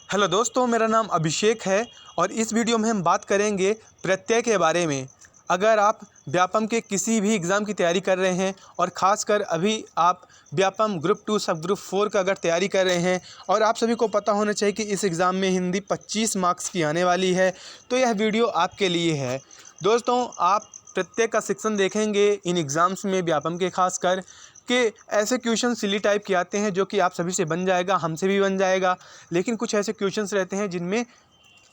Hello दोस्तों, मेरा नाम अभिषेक है और इस वीडियो में हम बात करेंगे प्रत्यय के बारे में। अगर आप व्यापम के किसी भी एग्ज़ाम की तैयारी कर रहे हैं और ख़ासकर अभी आप व्यापम ग्रुप 2 सब ग्रुप 4 का अगर तैयारी कर रहे हैं और आप सभी को पता होना चाहिए कि इस एग्ज़ाम में हिंदी 25 मार्क्स की आने वाली है, तो यह वीडियो आपके लिए है। दोस्तों, आप प्रत्यय का सेक्शन देखेंगे इन एग्ज़ाम्स में व्यापम के ख़ासकर कि ऐसे क्वेश्चन सिली टाइप के आते हैं जो कि आप सभी से बन जाएगा, हमसे भी बन जाएगा। लेकिन कुछ ऐसे क्वेश्चंस रहते हैं जिनमें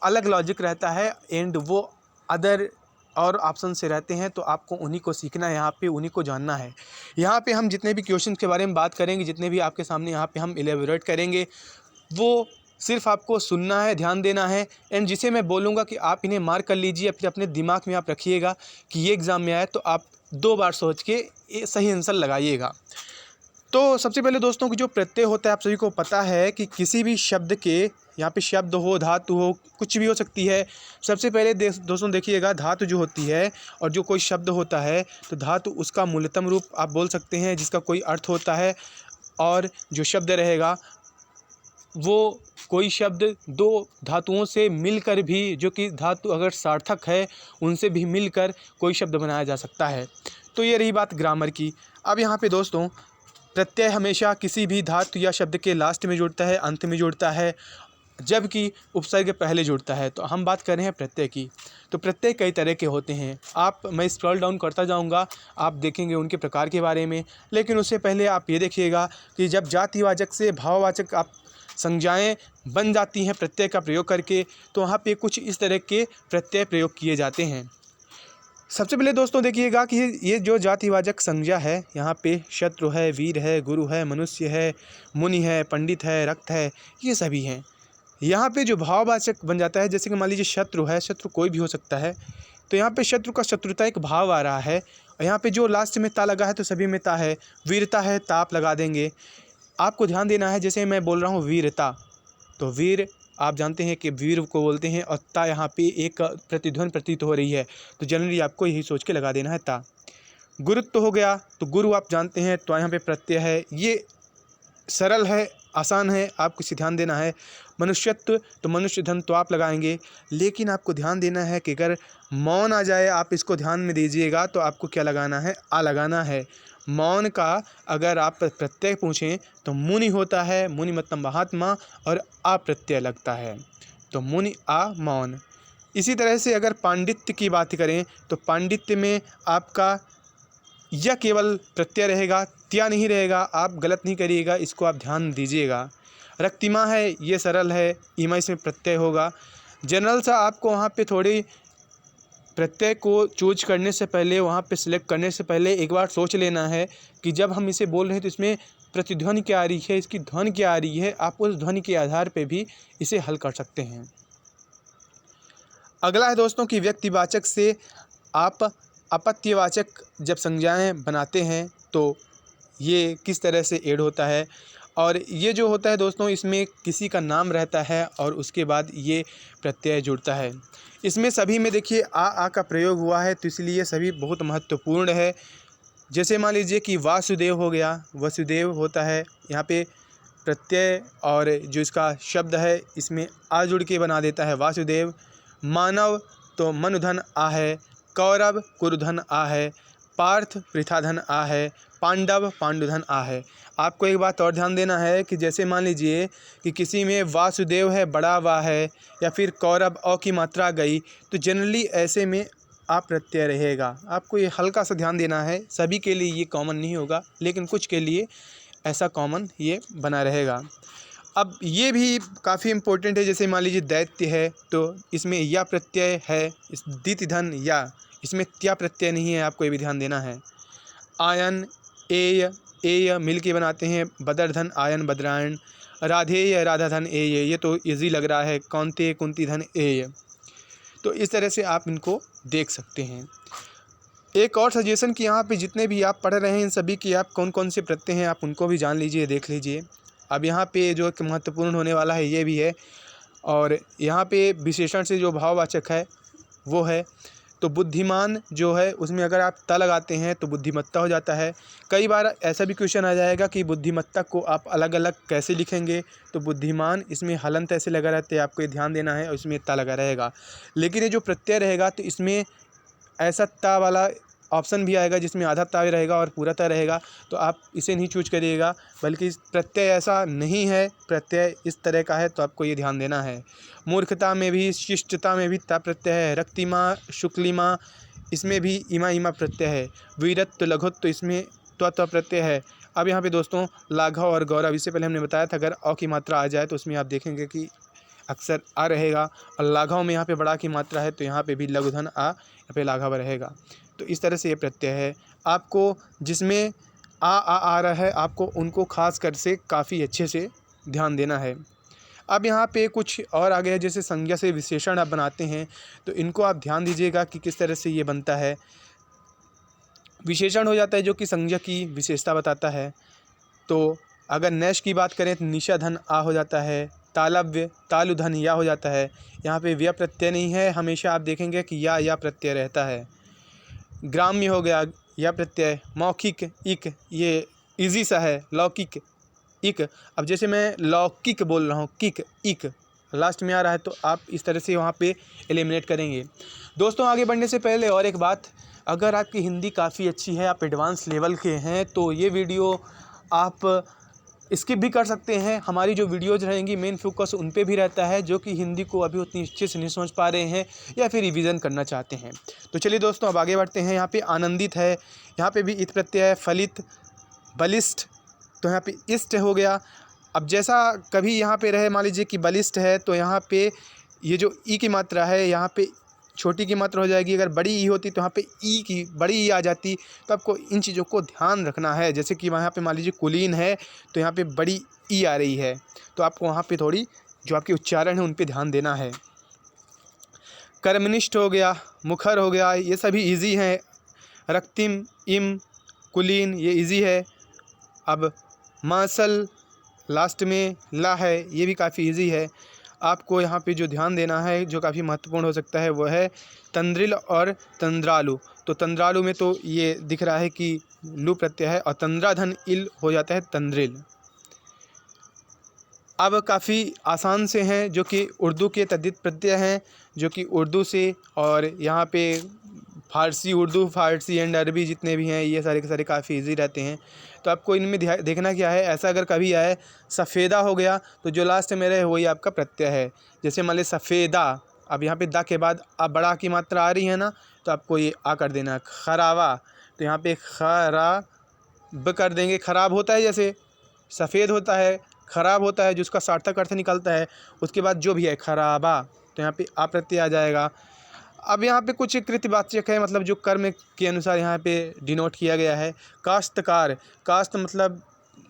अलग लॉजिक रहता है एंड वो अदर और ऑप्शन से रहते हैं, तो आपको उन्हीं को सीखना है, यहाँ पे उन्हीं को जानना है। यहाँ पे हम जितने भी क्वेश्चंस के बारे में बात करेंगे, जितने भी आपके सामने यहाँ पे हम इलेबोरेट करेंगे, वो सिर्फ आपको सुनना है, ध्यान देना है एंड जिसे मैं बोलूँगा कि आप इन्हें मार्क कर लीजिए, फिर अपने दिमाग में आप रखिएगा कि ये एग्ज़ाम में आए तो आप 2 बार सोच के सही आंसर लगाइएगा। तो सबसे पहले दोस्तों कि जो प्रत्यय होता है, आप सभी को पता है कि किसी भी शब्द के यहाँ पे शब्द हो, धातु हो, कुछ भी हो सकती है। सबसे पहले दोस्तों देखिएगा, धातु जो होती है और जो कोई शब्द होता है, तो धातु उसका मूलतम रूप आप बोल सकते हैं जिसका कोई अर्थ होता है। और जो शब्द रहेगा वो कोई शब्द 2 धातुओं से मिलकर भी, जो कि धातु अगर सार्थक है उनसे भी मिलकर कोई शब्द बनाया जा सकता है। तो ये रही बात ग्रामर की। अब यहाँ पे दोस्तों प्रत्यय हमेशा किसी भी धातु या शब्द के लास्ट में जुड़ता है, अंत में जुड़ता है, जबकि उपसर्ग पहले जुड़ता है। तो हम बात कर रहे हैं प्रत्यय की। तो प्रत्यय कई तरह के होते हैं। मैं स्क्रॉल डाउन करता जाऊंगा, आप देखेंगे उनके प्रकार के बारे में। लेकिन उससे पहले आप ये देखिएगा कि जब जातिवाचक से भाववाचक आप संज्ञाएं बन जाती हैं प्रत्यय का प्रयोग करके, तो वहाँ पे कुछ इस तरह के प्रत्यय प्रयोग किए जाते हैं। सबसे पहले दोस्तों देखिएगा कि ये जो जातिवाचक संज्ञा है, यहाँ पे शत्रु है, वीर है, गुरु है, मनुष्य है, मुनि है, पंडित है, रक्त है, ये सभी हैं। यहाँ पे जो भाववाचक बन जाता है, जैसे कि मान लीजिए शत्रु है, शत्रु कोई भी हो सकता है, तो यहाँ पे शत्रु का शत्रुता एक भाव आ रहा है। और यहाँ पे जो लास्ट में ता लगा है तो सभी में ता है। वीरता है, ताप लगा देंगे। आपको ध्यान देना है, जैसे मैं बोल रहा हूँ वीरता, तो वीर आप जानते हैं कि वीर को बोलते हैं और ता यहाँ पे एक प्रतिध्वनि प्रतीत हो रही है, तो जनरली आपको यही सोच के लगा देना है ता। गुरुत्व हो गया, तो गुरु आप जानते हैं, तो यहाँ पे प्रत्यय है। ये सरल है, आसान है, आपको इसे ध्यान देना है। मनुष्यत्व, तो मनुष्य धन तो आप लगाएंगे, लेकिन आपको ध्यान देना है कि अगर मौन आ जाए, आप इसको ध्यान में दीजिएगा, तो आपको क्या लगाना है, आ लगाना है। मौन का अगर आप प्रत्यय पूछें तो मुनि होता है, मुनि मतलब महात्मा, और आ प्रत्यय लगता है, तो मुनि आ मौन। इसी तरह से अगर पांडित्य की बात करें तो पांडित्य में आपका यह केवल प्रत्यय रहेगा, त्या नहीं रहेगा। आप गलत नहीं करिएगा, इसको आप ध्यान दीजिएगा। रक्तिमा है, ये सरल है, ईमा इसमें प्रत्यय होगा। जनरल सा आपको वहाँ पे थोड़ी प्रत्यय को चूज करने से पहले, वहाँ पे सिलेक्ट करने से पहले एक बार सोच लेना है कि जब हम इसे बोल रहे हैं तो इसमें प्रतिध्वनि क्या आ रही है, इसकी ध्वनि क्या आ रही है। आप उस ध्वनि के आधार पे भी इसे हल कर सकते हैं। अगला है दोस्तों कि व्यक्तिवाचक से आप अपत्यवाचक जब संज्ञाएं बनाते हैं तो ये किस तरह से ऐड होता है। और ये जो होता है दोस्तों, इसमें किसी का नाम रहता है और उसके बाद ये प्रत्यय जुड़ता है। इसमें सभी में देखिए आ का प्रयोग हुआ है, तो इसलिए सभी बहुत महत्वपूर्ण है। जैसे मान लीजिए कि वासुदेव हो गया, वसुदेव होता है, यहाँ पे प्रत्यय और जो इसका शब्द है इसमें आ जुड़ के बना देता है वासुदेव। मानव, तो मनुधन आ है। कौरव, कुरुधन आ है। पार्थ, पृथाधन आ है। पांडव, पांडुधन आ है। आपको एक बात और ध्यान देना है कि जैसे मान लीजिए कि किसी में वासुदेव है, बड़ा वा है, या फिर कौरव अ की मात्रा गई, तो जनरली ऐसे में आ प्रत्यय रहेगा। आपको ये हल्का सा ध्यान देना है, सभी के लिए ये कॉमन नहीं होगा, लेकिन कुछ के लिए ऐसा कॉमन ये बना रहेगा। अब ये भी काफ़ी इम्पोर्टेंट है, जैसे मान लीजिए दैत्य है, तो इसमें या प्रत्यय है, इस दिति धन या, इसमें त्या प्रत्यय नहीं है, आपको ये भी ध्यान देना है। आयन, एय मिल के बनाते हैं, बदरधन आयन बद्रायण। राधेय, राधाधन एय, ये तो इजी लग रहा है, कौनते कुंती धन एय। तो इस तरह से आप इनको देख सकते हैं। एक और सजेशन कि यहाँ पे जितने भी आप पढ़ रहे हैं इन सभी की आप कौन कौन से प्रत्यय हैं, आप उनको भी जान लीजिए, देख लीजिए। अब यहाँ पे जो महत्वपूर्ण होने वाला है ये भी है, और यहाँ पे विशेषण से जो भाववाचक है वो है। तो बुद्धिमान जो है उसमें अगर आप त लगाते हैं तो बुद्धिमत्ता हो जाता है। कई बार ऐसा भी क्वेश्चन आ जाएगा कि बुद्धिमत्ता को आप अलग अलग कैसे लिखेंगे, तो बुद्धिमान इसमें हलंत ऐसे लगा रहते हैं, आपको ये ध्यान देना है, और इसमें त लगा रहेगा। लेकिन ये जो प्रत्यय रहेगा तो इसमें ऐसा ता वाला ऑप्शन भी आएगा जिसमें आधा ता रहेगा और पूरा ता रहेगा, तो आप इसे नहीं चूज करिएगा, बल्कि प्रत्यय ऐसा नहीं है, प्रत्यय इस तरह का है, तो आपको ये ध्यान देना है। मूर्खता में भी, शिष्टता में भी ता प्रत्यय है। रक्तिमा, शुक्लिमा, इसमें भी इमा इमा प्रत्यय है। वीरत्व, लघुत्व, इसमें त्व प्रत्यय है। अब यहाँ पे दोस्तों लाघव और गौरव, इससे पहले हमने बताया था अगर अ की मात्रा आ जाए तो उसमें आप देखेंगे कि अक्सर आ रहेगा, और लाघव में यहाँ पे बड़ा की मात्रा है तो यहाँ पे भी लघुधन आ, यहाँ पे लाघव रहेगा। तो इस तरह से ये प्रत्यय है। आपको जिसमें आ रहा है आपको उनको खास कर से काफ़ी अच्छे से ध्यान देना है। अब यहाँ पे कुछ और आ गया, जैसे संज्ञा से विशेषण आप बनाते हैं तो इनको आप ध्यान दीजिएगा कि किस तरह से ये बनता है। विशेषण हो जाता है जो कि संज्ञा की विशेषता बताता है। तो अगर नैश की बात करें तो निशाधन आ हो जाता है। तालव्य, तालुधन या हो जाता है। यहाँ पे व्य प्रत्यय नहीं है, हमेशा आप देखेंगे कि या प्रत्यय रहता है। ग्राम्य हो गया या प्रत्यय। मौखिक, इक, ये इजी सा है। लौकिक, इक। अब जैसे मैं लौकिक बोल रहा हूँ, किक, इक लास्ट में आ रहा है, तो आप इस तरह से वहाँ पे एलिमिनेट करेंगे। दोस्तों आगे बढ़ने से पहले और एक बात, अगर आपकी हिंदी काफ़ी अच्छी है, आप एडवांस लेवल के हैं, तो ये वीडियो आप स्किप भी कर सकते हैं। हमारी जो वीडियोज़ रहेंगी मेन फोकस उन पे भी रहता है जो कि हिंदी को अभी उतनी अच्छे से नहीं समझ पा रहे हैं या फिर रिवीजन करना चाहते हैं। तो चलिए दोस्तों अब आगे बढ़ते हैं। यहाँ पे आनंदित है, यहाँ पे भी इत प्रत्यय है। फलित, बलिष्ठ, तो यहाँ पे इष्ट हो गया। अब जैसा कभी यहाँ पे रहे, मान लीजिए कि बलिष्ठ है तो यहाँ पे ये जो ई की मात्रा है यहाँ पे छोटी की मात्रा हो जाएगी। अगर बड़ी ई होती तो यहाँ पे ई की बड़ी ई आ जाती। तो आपको इन चीज़ों को ध्यान रखना है। जैसे कि यहाँ पे मान लीजिए कुलीन है तो यहाँ पे बड़ी ई आ रही है, तो आपको वहाँ पे थोड़ी जो आपके उच्चारण है उन पे ध्यान देना है। कर्मनिष्ठ हो गया, मुखर हो गया, ये सभी इजी हैं। रक्तिम, इम, कुलीन, ये इजी है। अब मासल लास्ट में ला है, ये भी काफ़ी इजी है। आपको यहाँ पे जो ध्यान देना है जो काफ़ी महत्वपूर्ण हो सकता है वो है तंद्रिल और तंद्रालु। तो तंद्रालु में तो ये दिख रहा है कि लु प्रत्यय है, और तंद्राधन इल हो जाता है तंद्रिल। अब काफ़ी आसान से हैं जो कि उर्दू के तद्धित प्रत्यय हैं, जो कि उर्दू से, और यहाँ पे फ़ारसी, उर्दू, फ़ारसी एंड अरबी जितने भी हैं ये सारे के सारे काफ़ी इजी रहते हैं। तो आपको इनमें देखना क्या है, ऐसा अगर कभी आए सफ़ेदा हो गया तो जो लास्ट में रहे वही आपका प्रत्यय है। जैसे मान लीजिए सफ़ेदा, अब यहाँ पे दा के बाद अब बड़ा की मात्रा आ रही है ना, तो आपको ये आ कर देना। खरावा, तो यहाँ पे खराब कर देंगे। खराब होता है जैसे सफ़ेद होता है, खराब होता है, जिसका सार्थक अर्थ निकलता है, उसके बाद जो भी है खराबा, तो यहाँ पे आ प्रत्यय आ जाएगा। अब यहाँ पे कुछ कृतवाचक है, मतलब जो कर्म के अनुसार यहाँ पे डिनोट किया गया है। काश्तकार, काश्त मतलब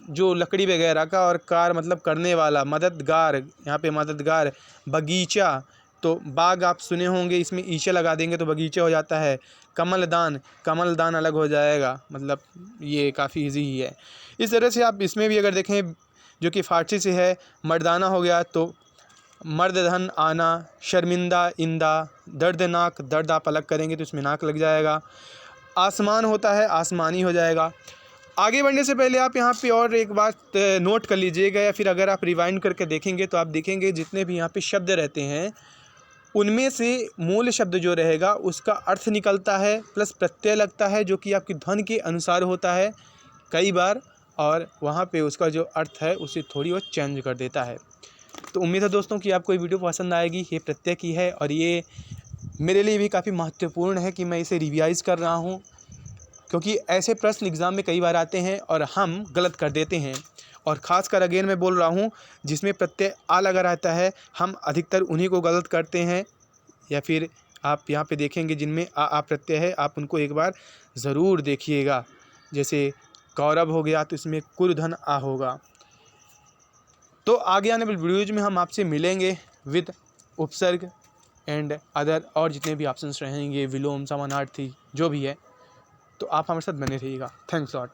जो लकड़ी वगैरह का, और कार मतलब करने वाला। मददगार, यहाँ पे मददगार। बगीचा, तो बाग आप सुने होंगे, इसमें ईचा लगा देंगे तो बगीचा हो जाता है। कमलदान, कमलदान अलग हो जाएगा, मतलब ये काफ़ी इजी ही है। इस तरह से आप इसमें भी अगर देखें जो कि फारसी से है, मर्दाना हो गया तो मर्दधन आना। शर्मिंदा, इंदा। दर्दनाक, दर्द आप अलग करेंगे तो इसमें नाक लग जाएगा। आसमान होता है, आसमानी हो जाएगा। आगे बढ़ने से पहले आप यहाँ पे और एक बात नोट कर लीजिएगा, या फिर अगर आप रिवाइंड करके देखेंगे तो आप देखेंगे जितने भी यहाँ पे शब्द रहते हैं उनमें से मूल शब्द जो रहेगा उसका अर्थ निकलता है, प्लस प्रत्यय लगता है जो कि आपकी ध्वनि के अनुसार होता है कई बार, और वहाँ पे उसका जो अर्थ है उसे थोड़ी वो चेंज कर देता है। तो उम्मीद है दोस्तों कि आपको ये वीडियो पसंद आएगी। ये प्रत्यय की है और ये मेरे लिए भी काफ़ी महत्वपूर्ण है कि मैं इसे रिवाइज़ कर रहा हूँ, क्योंकि ऐसे प्रश्न एग्ज़ाम में कई बार आते हैं और हम गलत कर देते हैं। और ख़ासकर अगेन मैं बोल रहा हूँ जिसमें प्रत्यय आ लगा रहता है हम अधिकतर उन्हीं को गलत करते हैं। या फिर आप यहाँ पे देखेंगे जिनमें आ प्रत्यय है आप उनको एक बार ज़रूर देखिएगा। जैसे कौरव हो गया तो इसमें कुरधन आ होगा। तो आगे आने वाले वीडियोज में हम आपसे मिलेंगे विद उपसर्ग एंड अदर और जितने भी ऑप्शंस रहेंगे, विलोम, समानार्थी, जो भी है। तो आप हमारे साथ बने रहिएगा। Thanks lot.